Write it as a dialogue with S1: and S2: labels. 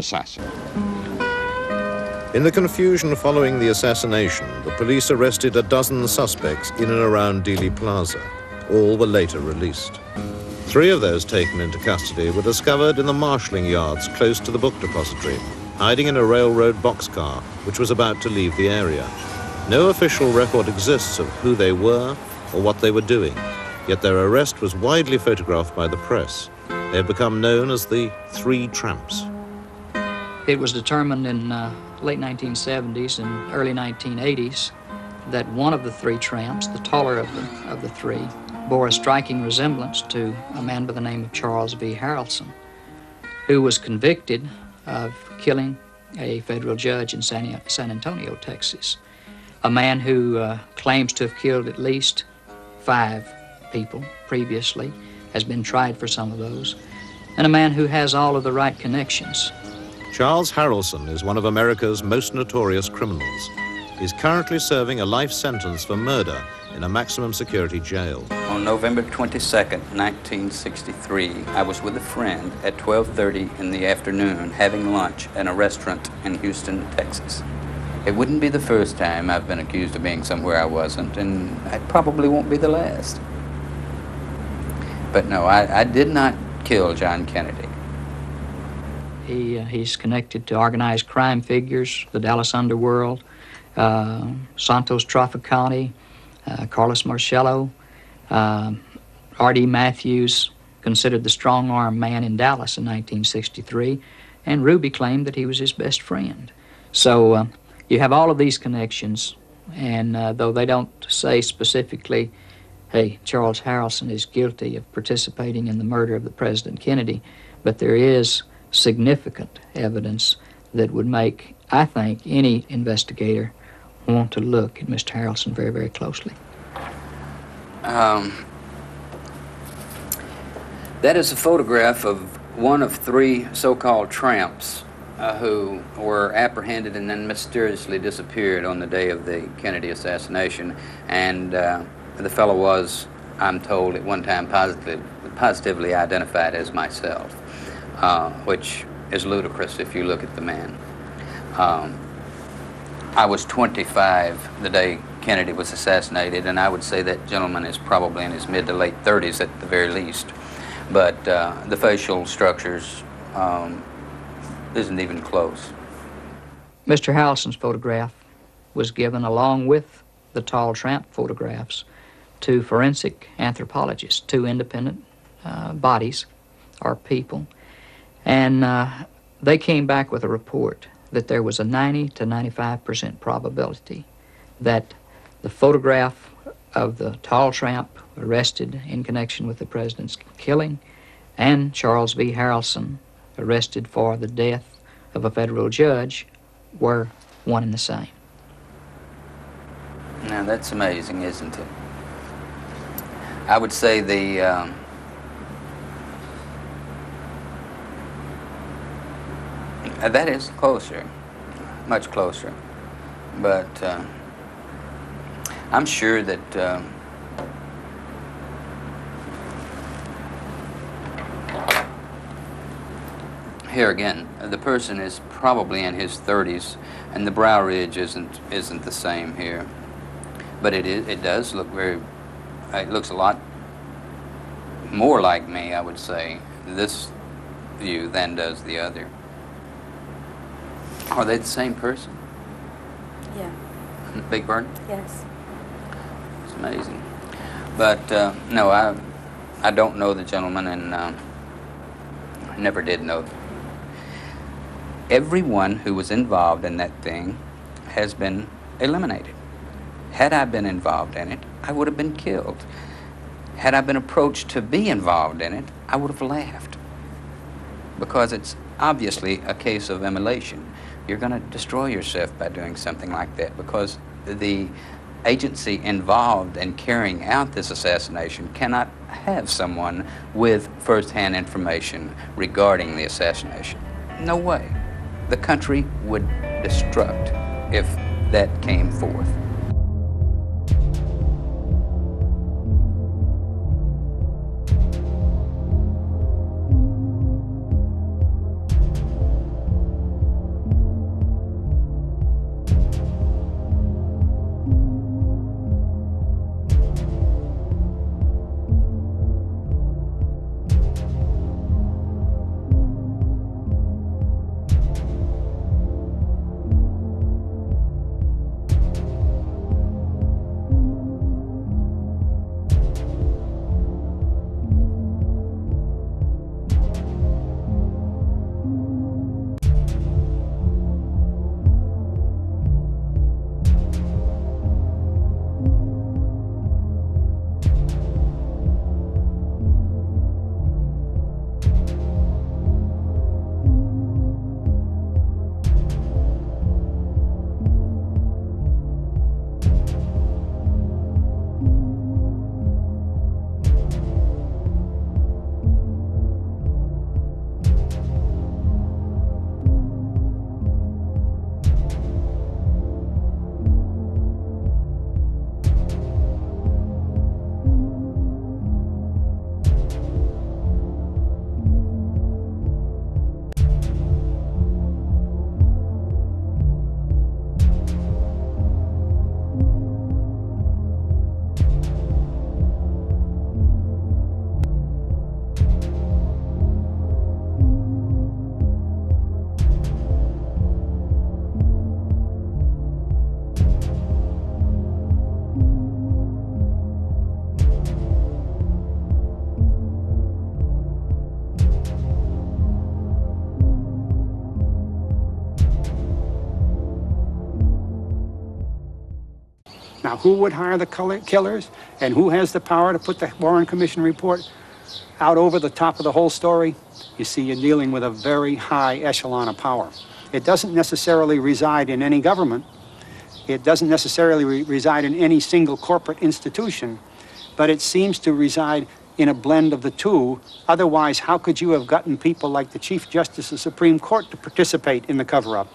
S1: assassin.
S2: In the confusion following the assassination, the police arrested a dozen suspects in and around Dealey Plaza. All were later released. 3 of those taken into custody were discovered in the marshalling yards close to the book depository, hiding in a railroad boxcar which was about to leave the area. No official record exists of who they were or what they were doing, yet their arrest was widely photographed by the press. They have become known as the 3 tramps.
S3: It was determined in late 1970s and early 1980s that one of the 3 tramps, the taller of the 3, bore a striking resemblance to a man by the name of Charles V. Harrelson, who was convicted of killing a federal judge in San Antonio, Texas. A man who claims to have killed at least 5 people previously, has been tried for some of those, and a man who has all of the right connections.
S2: Charles Harrelson is one of America's most notorious criminals. He's currently serving a life sentence for murder in a maximum security jail.
S4: On November 22nd, 1963, I was with a friend at 12:30 in the afternoon having lunch in a restaurant in Houston, Texas. It wouldn't be the first time I've been accused of being somewhere I wasn't, and it probably won't be the last. But no, I did not kill John Kennedy.
S3: He's connected to organized crime figures, the Dallas Underworld, Santos Trafficante, Carlos Marcello, R.D. Matthews, considered the strong-arm man in Dallas in 1963, and Ruby claimed that he was his best friend. So you have all of these connections, and though they don't say specifically, hey, Charles Harrelson is guilty of participating in the murder of the President Kennedy, but there is significant evidence that would make, I think, any investigator want to look at Mr. Harrelson very, very closely.
S4: That is a photograph of one of 3 so-called tramps who were apprehended and then mysteriously disappeared on the day of the Kennedy assassination. And the fellow was, I'm told, at one time positively identified as myself, which is ludicrous if you look at the man. I was 25 the day Kennedy was assassinated, and I would say that gentleman is probably in his mid to late 30s at the very least. But the facial structures isn't even close.
S3: Mr. Harrelson's photograph was given along with the tall tramp photographs to forensic anthropologists, 2 independent bodies or people, and they came back with a report that there was a 90 to 95% probability that the photograph of the tall tramp arrested in connection with the president's killing and Charles V. Harrelson arrested for the death of a federal judge were one and the same.
S4: Now that's amazing, isn't it? I would say that is closer, much closer, but I'm sure that here again, the person is probably in his 30s, and the brow ridge isn't the same here, but it does look it looks a lot more like me, I would say, this view than does the other. Are they the same person?
S5: Yeah.
S4: Big Bird?
S5: Yes.
S4: It's amazing. But no, I don't know the gentleman, and I never did know. Everyone who was involved in that thing has been eliminated. Had I been involved in it, I would have been killed. Had I been approached to be involved in it, I would have laughed. Because it's obviously a case of immolation. You're going to destroy yourself by doing something like that, because the agency involved in carrying out this assassination cannot have someone with first-hand information regarding the assassination. No way. The country would destruct if that came forth.
S1: Now, who would hire the killers, and who has the power to put the Warren Commission report out over the top of the whole story? You see, you're dealing with a very high echelon of power. It doesn't necessarily reside in any government. It doesn't necessarily reside in any single corporate institution, but it seems to reside in a blend of the two. Otherwise, how could you have gotten people like the Chief Justice of the Supreme Court to participate in the cover-up?